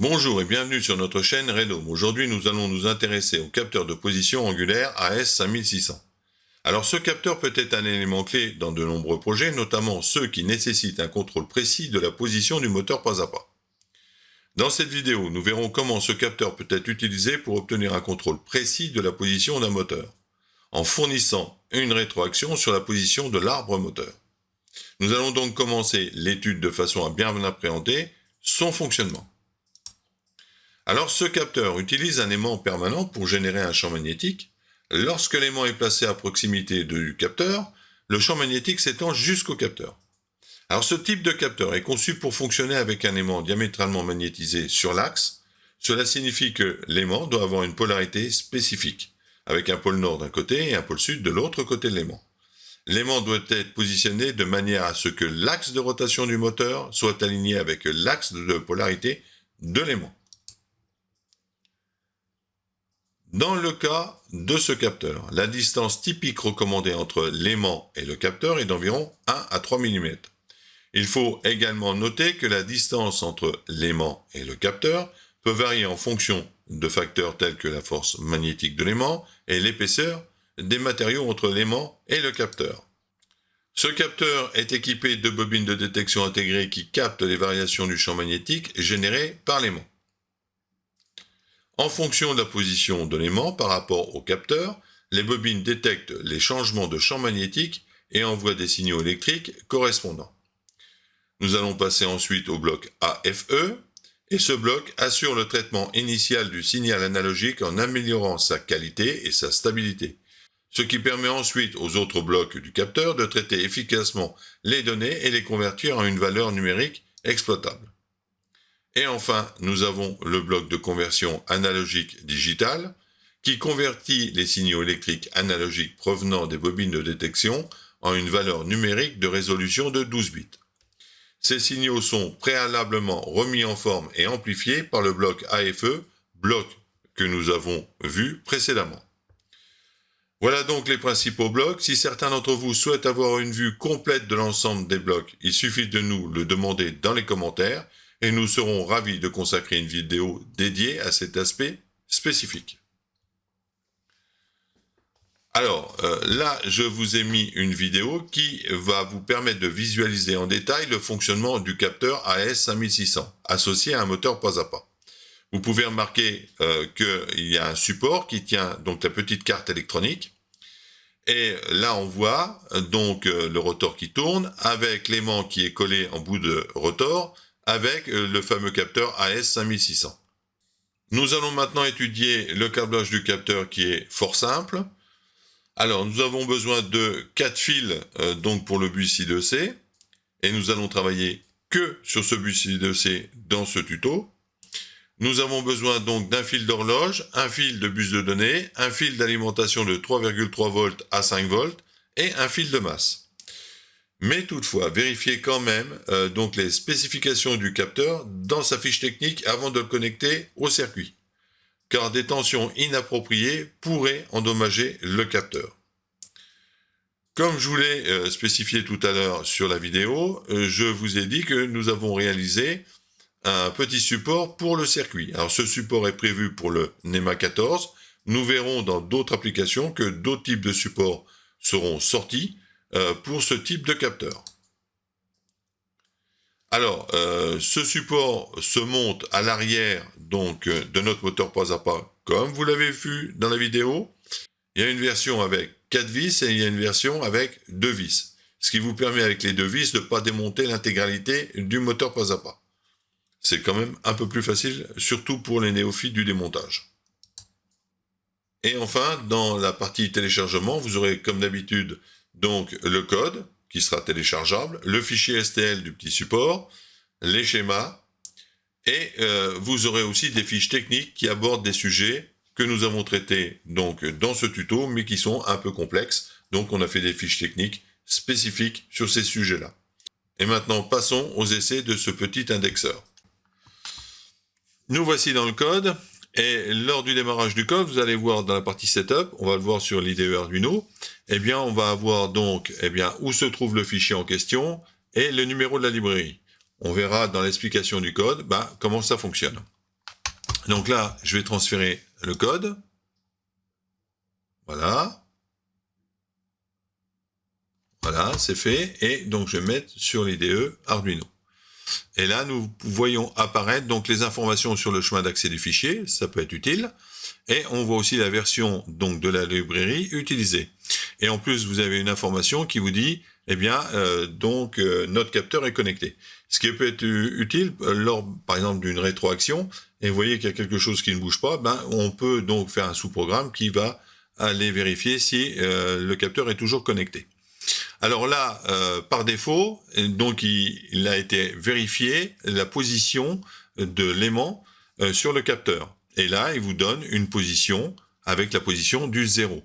Bonjour et bienvenue sur notre chaîne Redome. Aujourd'hui, nous allons nous intéresser au capteur de position angulaire AS5600. Alors, ce capteur peut être un élément clé dans de nombreux projets, notamment ceux qui nécessitent un contrôle précis de la position du moteur pas à pas. Dans cette vidéo, nous verrons comment ce capteur peut être utilisé pour obtenir un contrôle précis de la position d'un moteur, en fournissant une rétroaction sur la position de l'arbre moteur. Nous allons donc commencer l'étude de façon à bien appréhender son fonctionnement. Alors, ce capteur utilise un aimant permanent pour générer un champ magnétique. Lorsque l'aimant est placé à proximité du capteur, le champ magnétique s'étend jusqu'au capteur. Alors, ce type de capteur est conçu pour fonctionner avec un aimant diamétralement magnétisé sur l'axe. Cela signifie que l'aimant doit avoir une polarité spécifique, avec un pôle nord d'un côté et un pôle sud de l'autre côté de l'aimant. L'aimant doit être positionné de manière à ce que l'axe de rotation du moteur soit aligné avec l'axe de polarité de l'aimant. Dans le cas de ce capteur, la distance typique recommandée entre l'aimant et le capteur est d'environ 1 à 3 mm. Il faut également noter que la distance entre l'aimant et le capteur peut varier en fonction de facteurs tels que la force magnétique de l'aimant et l'épaisseur des matériaux entre l'aimant et le capteur. Ce capteur est équipé de bobines de détection intégrées qui captent les variations du champ magnétique générées par l'aimant. En fonction de la position de l'aimant par rapport au capteur, les bobines détectent les changements de champ magnétique et envoient des signaux électriques correspondants. Nous allons passer ensuite au bloc AFE, et ce bloc assure le traitement initial du signal analogique en améliorant sa qualité et sa stabilité, ce qui permet ensuite aux autres blocs du capteur de traiter efficacement les données et les convertir en une valeur numérique exploitable. Et enfin, nous avons le bloc de conversion analogique-digital qui convertit les signaux électriques analogiques provenant des bobines de détection en une valeur numérique de résolution de 12 bits. Ces signaux sont préalablement remis en forme et amplifiés par le bloc AFE, bloc que nous avons vu précédemment. Voilà donc les principaux blocs. Si certains d'entre vous souhaitent avoir une vue complète de l'ensemble des blocs, il suffit de nous le demander dans les commentaires et nous serons ravis de consacrer une vidéo dédiée à cet aspect spécifique. Alors, là, je vous ai mis une vidéo qui va vous permettre de visualiser en détail le fonctionnement du capteur AS5600, associé à un moteur pas à pas. Vous pouvez remarquer qu'il y a un support qui tient donc la petite carte électronique. Et là, on voit donc le rotor qui tourne, avec l'aimant qui est collé en bout de rotor, avec le fameux capteur AS5600. Nous allons maintenant étudier le câblage du capteur qui est fort simple. Alors, nous avons besoin de 4 fils donc pour le bus I2C, et nous allons travailler que sur ce bus I2C dans ce tuto. Nous avons besoin donc d'un fil d'horloge, un fil de bus de données, un fil d'alimentation de 3,3 volts à 5 volts et un fil de masse. Mais toutefois, vérifiez quand même donc les spécifications du capteur dans sa fiche technique avant de le connecter au circuit, car des tensions inappropriées pourraient endommager le capteur. Comme je vous l'ai spécifié tout à l'heure sur la vidéo, je vous ai dit que nous avons réalisé un petit support pour le circuit. Alors ce support est prévu pour le NEMA 14. Nous verrons dans d'autres applications que d'autres types de supports seront sortis pour ce type de capteur. Alors, ce support se monte à l'arrière donc de notre moteur pas à pas, comme vous l'avez vu dans la vidéo. Il y a une version avec 4 vis et il y a une version avec 2 vis, ce qui vous permet avec les 2 vis de ne pas démonter l'intégralité du moteur pas à pas. C'est quand même un peu plus facile, surtout pour les néophytes du démontage. Et enfin, dans la partie téléchargement, vous aurez comme d'habitude donc le code qui sera téléchargeable, le fichier STL du petit support, les schémas, et vous aurez aussi des fiches techniques qui abordent des sujets que nous avons traités donc dans ce tuto, mais qui sont un peu complexes. Donc on a fait des fiches techniques spécifiques sur ces sujets-là. Et maintenant, passons aux essais de ce petit indexeur. Nous voici dans le code. Et lors du démarrage du code, vous allez voir dans la partie setup, on va le voir sur l'IDE Arduino, eh bien on va avoir donc où se trouve le fichier en question et le numéro de la librairie. On verra dans l'explication du code comment ça fonctionne. Donc là, je vais transférer le code. Voilà. Voilà, c'est fait. Et donc, je vais mettre sur l'IDE Arduino. Et là, nous voyons apparaître donc les informations sur le chemin d'accès du fichier. Ça peut être utile. Et on voit aussi la version donc de la librairie utilisée. Et en plus, vous avez une information qui vous dit, eh bien, notre capteur est connecté. Ce qui peut être utile lors, par exemple, d'une rétroaction, et vous voyez qu'il y a quelque chose qui ne bouge pas, ben, on peut donc faire un sous-programme qui va aller vérifier si le capteur est toujours connecté. Alors là, par défaut, donc il a été vérifié la position de l'aimant sur le capteur. Et là, il vous donne une position avec la position du 0.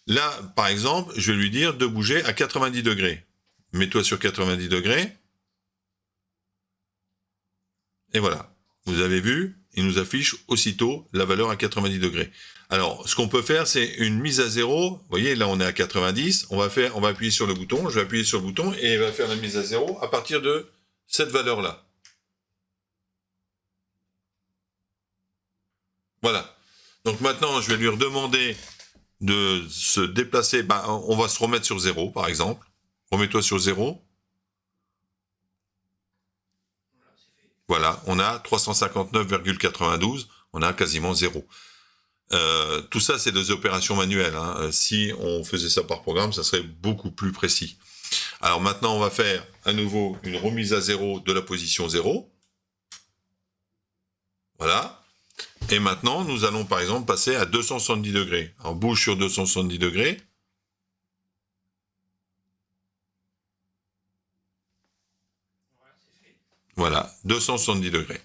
Là, par exemple, je vais lui dire de bouger à 90 degrés. Mets-toi sur 90 degrés. Et voilà. Vous avez vu, il nous affiche aussitôt la valeur à 90 degrés. Alors, ce qu'on peut faire, c'est une mise à 0. Vous voyez, là, on est à 90. On va appuyer sur le bouton. Je vais appuyer sur le bouton et il va faire la mise à 0 à partir de cette valeur-là. Voilà. Donc maintenant, je vais lui redemander de se déplacer. Ben, on va se remettre sur 0, par exemple. Remets-toi sur 0. Voilà, on a 359,92. On a quasiment 0. Tout ça, c'est des opérations manuelles. Hein. Si on faisait ça par programme, ça serait beaucoup plus précis. Alors maintenant, on va faire à nouveau une remise à 0 de la position 0. Voilà. Et maintenant, nous allons par exemple passer à 270 degrés. Alors, bouge sur 270 degrés. Voilà, 270 degrés.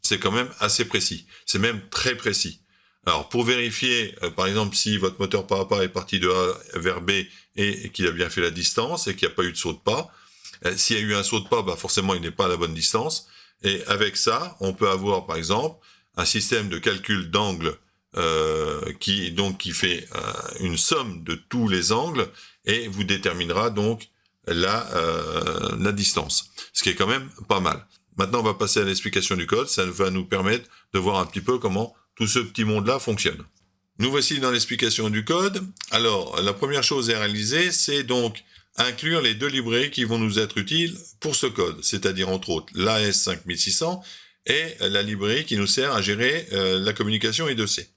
C'est quand même assez précis. C'est même très précis. Alors, pour vérifier, par exemple, si votre moteur pas à pas est parti de A vers B et qu'il a bien fait la distance et qu'il n'y a pas eu de saut de pas, s'il y a eu un saut de pas, bah forcément, il n'est pas à la bonne distance. Et avec ça, on peut avoir, par exemple, un système de calcul d'angle qui fait une somme de tous les angles et vous déterminera donc la distance, ce qui est quand même pas mal. Maintenant, on va passer à l'explication du code. Ça va nous permettre de voir un petit peu comment tout ce petit monde-là fonctionne. Nous voici dans l'explication du code. Alors, la première chose à réaliser, c'est donc inclure les deux librairies qui vont nous être utiles pour ce code, c'est-à-dire entre autres l'AS5600 et la librairie qui nous sert à gérer la communication I2C.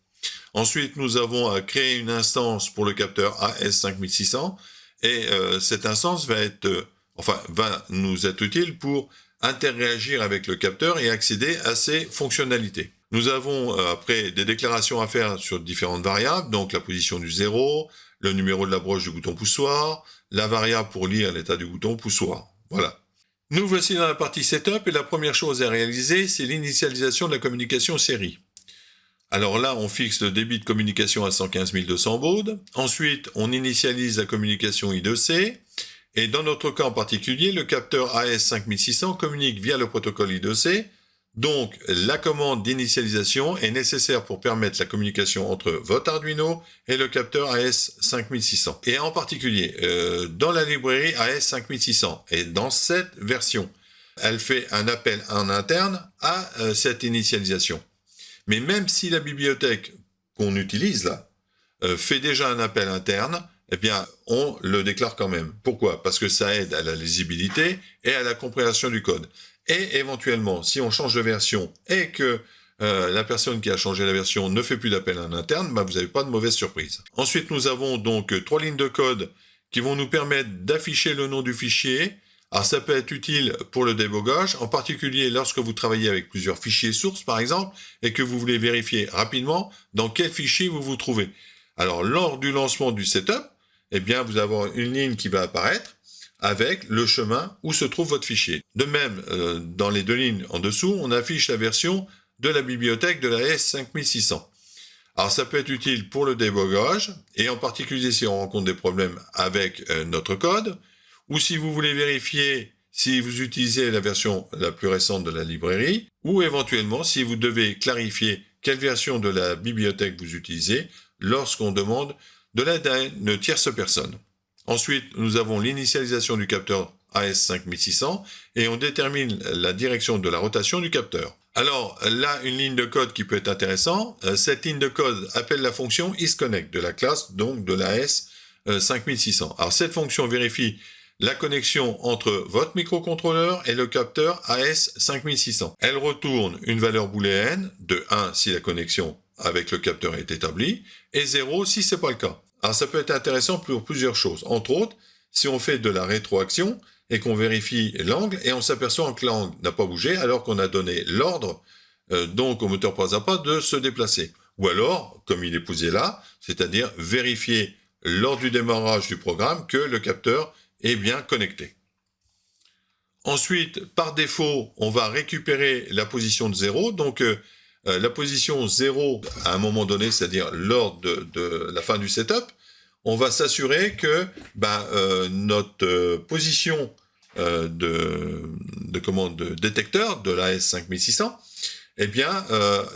Ensuite, nous avons à créer une instance pour le capteur AS5600 et cette instance va nous être utile pour interagir avec le capteur et accéder à ses fonctionnalités. Nous avons après des déclarations à faire sur différentes variables, donc la position du 0, le numéro de la broche du bouton poussoir, la variable pour lire l'état du bouton poussoir. Voilà. Nous voici dans la partie Setup et la première chose à réaliser, c'est l'initialisation de la communication série. Alors là, on fixe le débit de communication à 115 200 bauds. Ensuite, on initialise la communication I2C. Et dans notre cas en particulier, le capteur AS5600 communique via le protocole I2C. Donc, la commande d'initialisation est nécessaire pour permettre la communication entre votre Arduino et le capteur AS5600. Et en particulier, dans la librairie AS5600, et dans cette version, elle fait un appel en interne à cette initialisation. Mais même si la bibliothèque qu'on utilise là fait déjà un appel interne, eh bien, on le déclare quand même. Pourquoi? Parce que ça aide à la lisibilité et à la compréhension du code. Et éventuellement, si on change de version et que la personne qui a changé la version ne fait plus d'appel en interne, bah, vous n'avez pas de mauvaise surprise. Ensuite, nous avons donc 3 lignes de code qui vont nous permettre d'afficher le nom du fichier. Alors, ça peut être utile pour le débogage, en particulier lorsque vous travaillez avec plusieurs fichiers sources, par exemple, et que vous voulez vérifier rapidement dans quel fichier vous vous trouvez. Alors, lors du lancement du setup, eh bien, vous avez une ligne qui va apparaître avec le chemin où se trouve votre fichier. De même, dans les deux lignes en dessous, on affiche la version de la bibliothèque de la AS5600. Alors, ça peut être utile pour le débogage, et en particulier si on rencontre des problèmes avec notre code, ou si vous voulez vérifier si vous utilisez la version la plus récente de la librairie, ou éventuellement si vous devez clarifier quelle version de la bibliothèque vous utilisez lorsqu'on demande de l'aide à une tierce personne. Ensuite, nous avons l'initialisation du capteur AS5600 et on détermine la direction de la rotation du capteur. Alors là, une ligne de code qui peut être intéressante. Cette ligne de code appelle la fonction isConnect de la classe, donc de l'AS 5600. Alors cette fonction vérifie la connexion entre votre microcontrôleur et le capteur AS 5600. Elle retourne une valeur booléenne de 1 si la connexion avec le capteur est établie et 0 si c'est pas le cas. Alors ça peut être intéressant pour plusieurs choses. Entre autres, si on fait de la rétroaction et qu'on vérifie l'angle et on s'aperçoit que l'angle n'a pas bougé alors qu'on a donné l'ordre donc au moteur pas à pas de se déplacer. Ou alors, comme il est posé là, c'est-à-dire vérifier lors du démarrage du programme que le capteur est bien connecté. Ensuite, par défaut, on va récupérer la position de 0. Donc, la position 0 à un moment donné, c'est-à-dire lors de la fin du setup, on va s'assurer que notre position de détecteur de l'AS 5600, eh bien,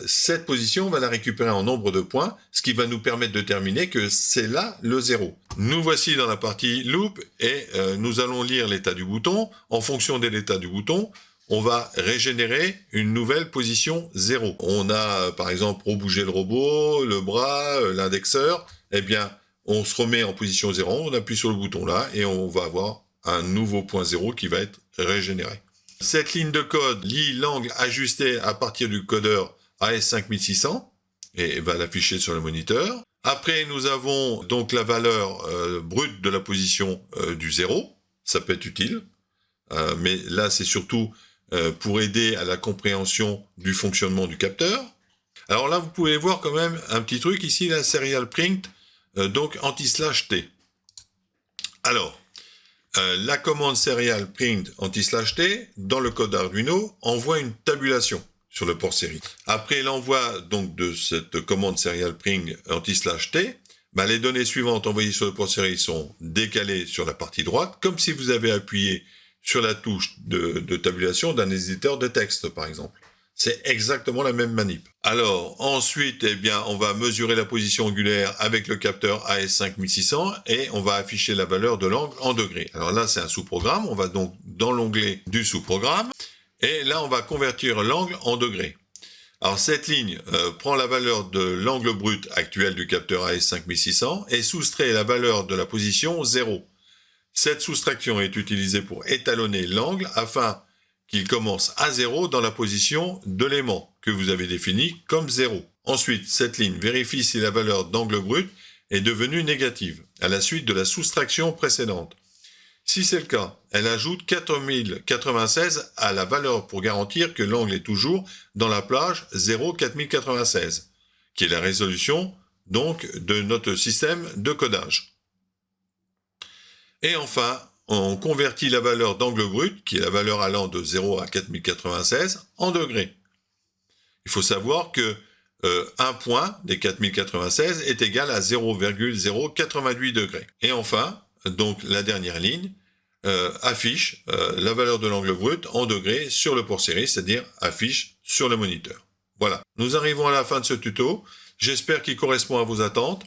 cette position, on va la récupérer en nombre de points, ce qui va nous permettre de déterminer que c'est là le 0. Nous voici dans la partie loop et nous allons lire l'état du bouton. En fonction de l'état du bouton, on va régénérer une nouvelle position 0. On a, par exemple, rebougé le robot, le bras, l'indexeur. Eh bien, on se remet en position 0, on appuie sur le bouton là et on va avoir un nouveau point 0 qui va être régénéré. Cette ligne de code lit l'angle ajusté à partir du codeur AS5600 et va l'afficher sur le moniteur. Après, nous avons donc la valeur brute de la position du 0. Ça peut être utile, mais là, c'est surtout pour aider à la compréhension du fonctionnement du capteur. Alors là, vous pouvez voir quand même un petit truc ici, la serial print, donc anti/t. Alors, la commande serial print anti/t dans le code Arduino envoie une tabulation sur le port série. Après l'envoi donc de cette commande serial print anti/t, les données suivantes envoyées sur le port série sont décalées sur la partie droite, comme si vous avez appuyé sur la touche de tabulation d'un éditeur de texte, par exemple. C'est exactement la même manip. Alors, ensuite, eh bien, on va mesurer la position angulaire avec le capteur AS5600 et on va afficher la valeur de l'angle en degrés. Alors là, c'est un sous-programme. On va donc dans l'onglet du sous-programme et là, on va convertir l'angle en degrés. Alors, cette ligne prend la valeur de l'angle brut actuel du capteur AS5600 et soustrait la valeur de la position 0. Cette soustraction est utilisée pour étalonner l'angle afin qu'il commence à 0 dans la position de l'aimant que vous avez défini comme 0. Ensuite, cette ligne vérifie si la valeur d'angle brut est devenue négative à la suite de la soustraction précédente. Si c'est le cas, elle ajoute 4096 à la valeur pour garantir que l'angle est toujours dans la plage 04096, qui est la résolution donc de notre système de codage. Et enfin, on convertit la valeur d'angle brut, qui est la valeur allant de 0 à 4096, en degrés. Il faut savoir que un point des 4096 est égal à 0,088 degrés. Et enfin, donc la dernière ligne, affiche la valeur de l'angle brut en degrés sur le port série, c'est-à-dire affiche sur le moniteur. Voilà, nous arrivons à la fin de ce tuto. J'espère qu'il correspond à vos attentes.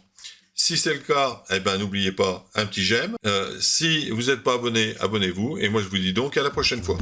Si c'est le cas, eh ben, n'oubliez pas un petit j'aime. Si vous n'êtes pas abonné, abonnez-vous. Et moi, je vous dis donc à la prochaine fois.